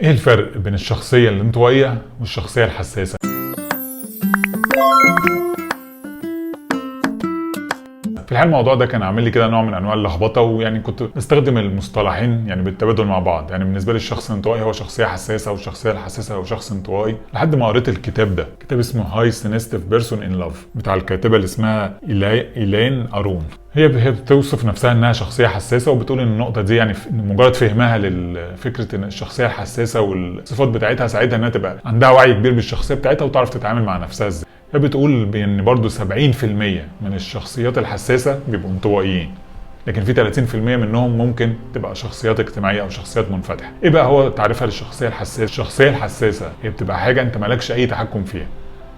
ايه الفرق بين الشخصية الانطوائية والشخصية الحساسة؟ في الحقيقة الموضوع ده كان عامل لي كده نوع من انواع اللخبطة، ويعني كنت بستخدم المصطلحين يعني بالتبادل مع بعض. يعني بالنسبة لي الشخص الانطوائي هو شخصية حساسة، والشخصية الحساسة هو شخص انطوائي، لحد ما قريت الكتاب ده. كتاب اسمه هاي سينستيف بيرسون ان لاف بتاع الكاتبة اللي اسمها إيلين أرون. هي بتوصف نفسها انها شخصيه حساسه، وبتقول ان النقطه دي يعني مجرد فهمها لفكره ان الشخصيه الحساسه والصفات بتاعتها ساعتها انها تبقى عندها وعي كبير بالشخصيه بتاعتها وتعرف تتعامل مع نفسها ازاي. هي بتقول ان برضو 70% من الشخصيات الحساسه بيبقوا انطوائيين، لكن في 30% منهم ممكن تبقى شخصيات اجتماعيه او شخصيات منفتحه. ايه بقى هو تعريفها للشخصيه الحساسه؟ الشخصيه الحساسه هي بتبقى حاجه انت مالكش اي تحكم فيها،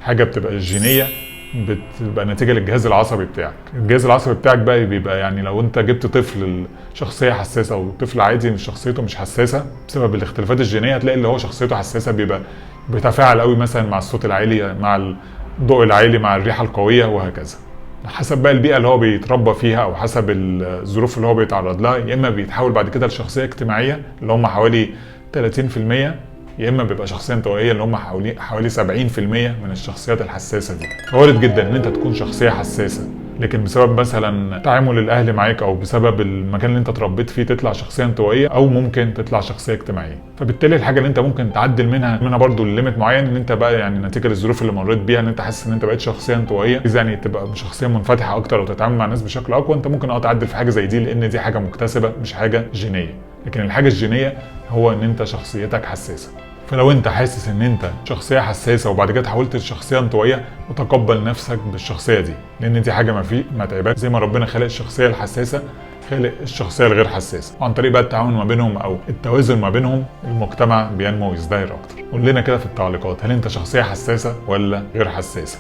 حاجه بتبقى جينيه، بتبقى نتيجه للجهاز العصبي بتاعك. الجهاز العصبي بتاعك بقى بيبقى يعني لو انت جبت طفل شخصيه حساسه وطفل عادي شخصيته مش حساسه بسبب الاختلافات الجينيه، هتلاقي اللي هو شخصيته حساسه بيبقى بيتفاعل قوي مثلا مع الصوت العالي، مع الضوء العالي، مع الريحه القويه، وهكذا. حسب بقى البيئه اللي هو بيتربى فيها او حسب الظروف اللي هو بيتعرض لها، يا اما بيتحول بعد كده لشخصيه اجتماعيه اللي هم حوالي 30%، يا اما بيبقى شخصيه انطوائيه اللي هم حوالي 70% من الشخصيات الحساسه دي. وارد جدا ان انت تكون شخصيه حساسه، لكن بسبب مثلا تعامل الاهل معاك او بسبب المكان اللي انت اتربيت فيه تطلع شخصيه انطوائيه، او ممكن تطلع شخصيه اجتماعيه. فبالتالي الحاجه اللي انت ممكن تعدل منها برضو الليميت معين، ان انت بقى يعني نتيجه للظروف اللي مريت بيها ان انت حاسس ان انت بقيت شخصيه انطوائيه، يعني تبقى شخصيه منفتحه اكتر وتتعامل مع الناس بشكل اقوى. انت ممكن تعدل في حاجه زي دي، لان دي حاجه مكتسبه مش حاجه جينيه. لكن الحاجه الجينيه هو ان انت شخصيتك حساسه. فلو انت حاسس ان انت شخصيه حساسه وبعد كده تحولت لشخصيه انطوائيه، وتقبل نفسك بالشخصيه دي، لان دي حاجه ما تعبك. زي ما ربنا خلق الشخصيه الحساسه خلق الشخصيه الغير حساسه، وعن طريق بقى التعاون ما بينهم او التوازن ما بينهم المجتمع بينمو ويزدهر اكتر. قول لنا كده في التعليقات، هل انت شخصيه حساسه ولا غير حساسه؟